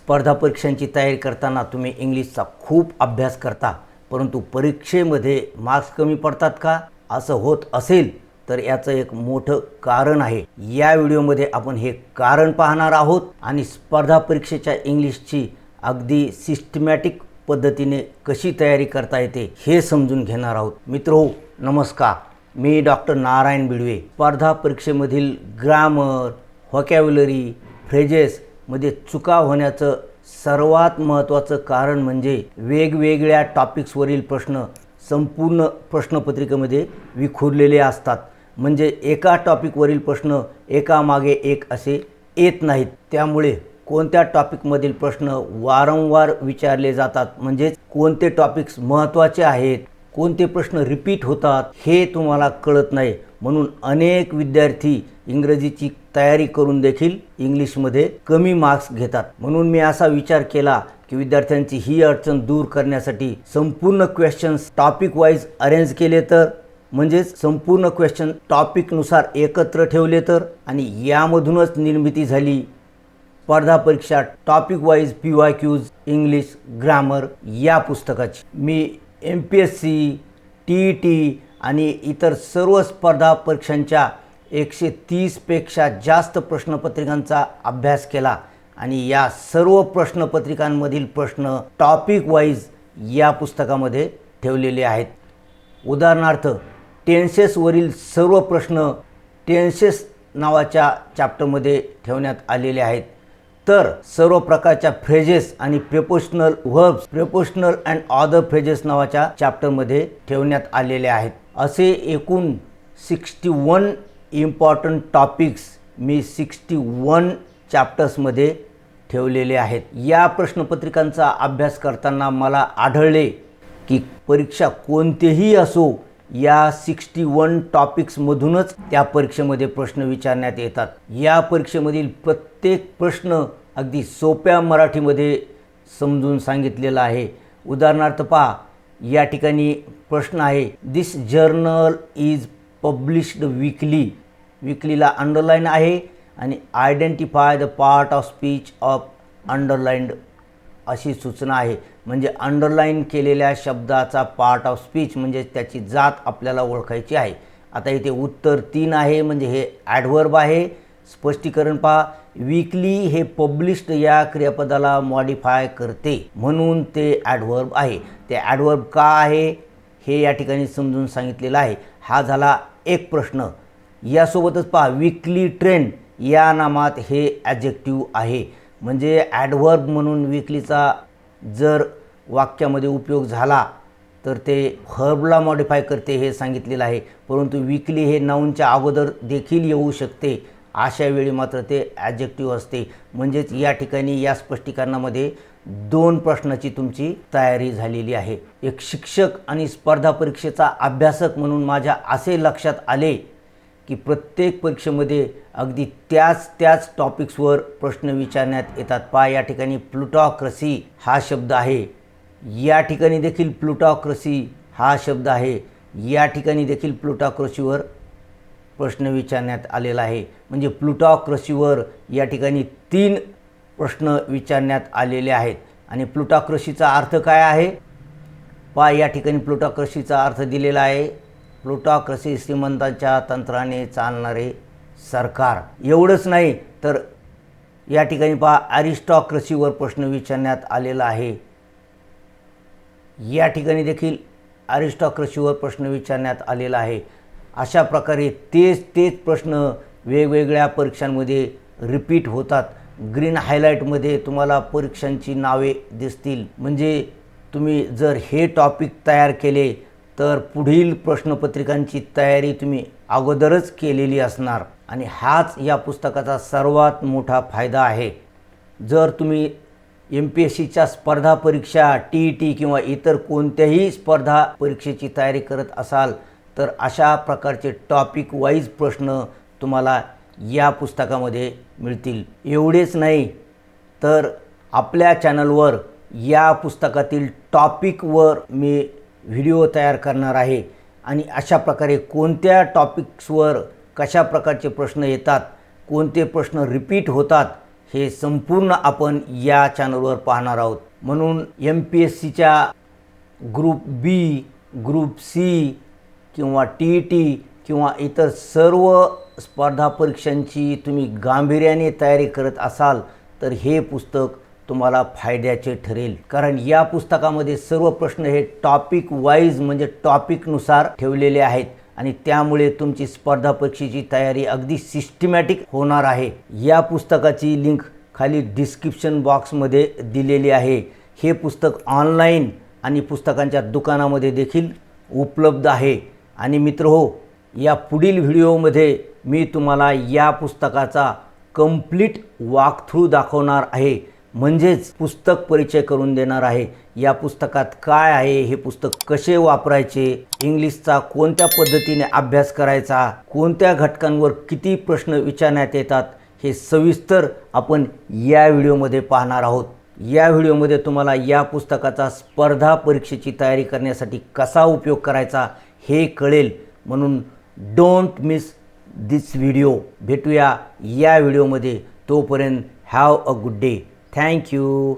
स्पर्धा परीक्षांची तयारी करताना तुम्ही इंग्लिशचा खूप अभ्यास करता, परंतु परीक्षेमध्ये मार्क्स कमी पडतात का? असं होत असेल तर याचं एक मोठं कारण आहे. या व्हिडिओमध्ये आपण हे कारण पाहणार आहोत आणि स्पर्धा परीक्षेच्या इंग्लिशची अगदी सिस्टमॅटिक पद्धतीने कशी तयारी करता येते हे समजून घेणार आहोत. मित्रो नमस्कार, मी डॉक्टर नारायण बिडवे. स्पर्धा परीक्षेमधील ग्रामर, व्होकॅब्युलरी, फ्रेजेस मध्ये चुका होण्याचं सर्वात महत्त्वाचं कारण म्हणजे वेगवेगळ्या टॉपिक्सवरील प्रश्न संपूर्ण प्रश्नपत्रिकेमध्ये विखुरलेले असतात. म्हणजे एका टॉपिकवरील प्रश्न एकामागे एक असे येत नाहीत. त्यामुळे कोणत्या टॉपिकमधील प्रश्न वारंवार विचारले जातात, म्हणजे कोणते टॉपिक्स महत्त्वाचे आहेत, कोणते प्रश्न रिपीट होतात हे तुम्हाला कळत नाही. म्हणून अनेक विद्यार्थी इंग्रजीची तयारी करून देखील इंग्लिशमध्ये कमी मार्क्स घेतात. म्हणून मी असा विचार केला की विद्यार्थ्यांची ही अडचण दूर करण्यासाठी संपूर्ण क्वेश्चन्स टॉपिक वाईज अरेंज केले तर, म्हणजेच संपूर्ण क्वेश्चन टॉपिकनुसार एकत्र ठेवले तर, आणि यामधूनच निर्मिती झाली स्पर्धा परीक्षा topic wise PYQs English grammar या पुस्तकाची. मी MPSC, TET आणि इतर सर्व स्पर्धा परीक्षांच्या 130 पेक्षा जास्त प्रश्नपत्रिकांचा अभ्यास केला आणि या सर्व प्रश्नपत्रिकांमधील प्रश्न टॉपिक वाईज या पुस्तकामध्ये ठेवलेले आहेत. उदाहरणार्थ टेन्सेसवरील सर्व प्रश्न टेन्सेस नावाच्या चॅप्टरमध्ये ठेवण्यात आलेले आहेत. तर सर्व प्रकारच्या फ्रेजेस आणि prepositional verbs, prepositional and other phrases नावाच्या चॅप्टरमध्ये ठेवण्यात आलेले आहेत. असे एकूण 61 इम्पॉर्टंट टॉपिक्स मी 61 चॅप्टर्समध्ये ठेवलेले आहेत. या प्रश्नपत्रिकांचा अभ्यास करताना मला आढळले की परीक्षा कोणतेही असो, या 61 टॉपिक्समधूनच त्या परीक्षेमध्ये प्रश्न विचारण्यात येतात. या परीक्षेमधील प्रत्येक प्रश्न अगदी सोप्या मराठीमध्ये समजून सांगितलेला आहे. उदाहरणार्थ पहा, या ठिकाणी प्रश्न आहे, this journal is published weekly. वीकलीला अंडरलाईन आहे आणि identify the part of speech of underlined अशी सूचना आहे. म्हणजे अंडरलाईन केलेल्या शब्दाचा पार्ट ऑफ स्पीच म्हणजे त्याची जात आपल्याला ओळखायची आहे. आता इथे उत्तर 3 आहे, म्हणजे हे ॲडव्हर्ब आहे. स्पष्टीकरण पहा, वीकली हे पब्लिश्ड या क्रियापदाला मॉडिफाय करते म्हणून ते ॲडव्हर्ब आहे. ते ॲडव्हर्ब का आहे हे या ठिकाणी समजून सांगितलेलं आहे. हा झाला एक प्रश्न. यासोबतच पहा, वीकली ट्रेंड या नामात हे ॲडजेक्टिव्ह आहे. म्हणजे ॲडव्हर्ब म्हणून वीकलीचा जर वाक्यामध्ये उपयोग झाला तर ते व्हर्बला मॉडिफाय करते हे सांगितलेलं आहे. परंतु वीकली हे नाऊनच्या अगोदर देखील येऊ शकते, अशा वेळी मात्र ते ॲडजेक्टिव्ह असते. म्हणजेच या ठिकाणी या स्पष्टीकरणामध्ये 2 प्रश्नाची तुमची तयारी झालेली आहे. एक शिक्षक आणि स्पर्धा परीक्षेचा अभ्यासक म्हणून माझ्या असे लक्षात आले की प्रत्येक परीक्षेमध्ये अगदी त्याच टॉपिक्सवर प्रश्न विचारण्यात येतात. पहा, या ठिकाणी प्लुटॉक्रसी हा शब्द आहे, या ठिकाणी देखील प्लुटॉक्रसी हा शब्द आहे, या ठिकाणी देखील प्लुटॉक्रसीवर प्रश्न विचारण्यात आलेला आहे. म्हणजे प्लुटॉक्रसीवर या ठिकाणी 3 प्रश्न विचारण्यात आलेले आहेत. आणि प्लुटॉक्रसीचा अर्थ काय आहे? पहा, या ठिकाणी प्लुटॉक्रसीचा अर्थ दिलेला आहे, प्लुटॉक्रसी श्रीमंतांच्या तंत्राने चालणारे सरकार. एवढंच नाही तर या ठिकाणी पहा, ॲरिस्टॉक्रसीवर प्रश्न विचारण्यात आलेला आहे. या ठिकाणी देखील ॲरिस्टॉक्रसीवर प्रश्न विचारण्यात आलेला आहे. अशा प्रकारे तेच प्रश्न वेगवेगळ्या परीक्षांमध्ये रिपीट होतात. ग्रीन हायलाईटमध्ये तुम्हाला परीक्षांची नावे दिसतील. म्हणजे तुम्ही जर हे टॉपिक तयार केले तर पुढील प्रश्नपत्रिकांची तयारी तुम्ही अगोदरच केलेली असणार. आणि हाच या पुस्तकाचा सर्वात मोठा फायदा आहे. जर तुम्ही MPSCच्या स्पर्धा परीक्षा, TET किंवा इतर कोणत्याही स्पर्धा परीक्षेची तयारी करत असाल तर अशा प्रकारचे टॉपिक वाईज प्रश्न तुम्हाला या पुस्तकामध्ये मिळतील. एवढेच नाही तर आपल्या चॅनलवर या पुस्तकातील टॉपिकवर मी व्हिडिओ तयार करणार आहे आणि अशा प्रकारे कोणत्या टॉपिक्सवर कशा प्रकारचे प्रश्न येतात, कोणते प्रश्न रिपीट होतात हे संपूर्ण आपण या चॅनलवर पाहणार आहोत. म्हणून MPSCच्या ग्रुप बी, ग्रुप सी किंवा TET किंवा इतर सर्व स्पर्धा परीक्षांची तुम्ही गांभीर्याने तयारी करत असाल तर हे पुस्तक तुम्हाला फायद्याचे ठरेल. कारण या पुस्तकामध्ये सर्व प्रश्न हे टॉपिक वाईज म्हणजे टॉपिकनुसार ठेवलेले आहेत आणि त्यामुळे तुमची स्पर्धा परीक्षेची तयारी अगदी सिस्टमॅटिक होणार आहे. या पुस्तकाची लिंक खाली डिस्क्रिप्शन बॉक्समध्ये दिलेली आहे. हे पुस्तक ऑनलाईन आणि पुस्तकांच्या दुकानामध्ये देखील उपलब्ध आहे. आणि मित्रहो, या पुढील व्हिडिओमध्ये मी तुम्हाला या पुस्तकाचा कंप्लीट वॉकथ्रू दाखवणार आहे, म्हणजेच पुस्तक परिचय करून देणार आहे. या पुस्तकात काय आहे, हे पुस्तक कसे वापरायचे, इंग्लिशचा कोणत्या पद्धतीने अभ्यास करायचा, कोणत्या घटकांवर किती प्रश्न विचारण्यात येतात, हे सविस्तर आपण या व्हिडिओमध्ये पाहणार आहोत. या व्हिडिओमध्ये तुम्हाला या पुस्तकाचा स्पर्धा परीक्षेची तयारी करण्यासाठी कसा उपयोग करायचा हे कळेल. म्हणून डोंट मिस दिस व्हिडिओ. भेटूया या व्हिडिओमध्ये. तोपर्यंत have a good day. Thank you.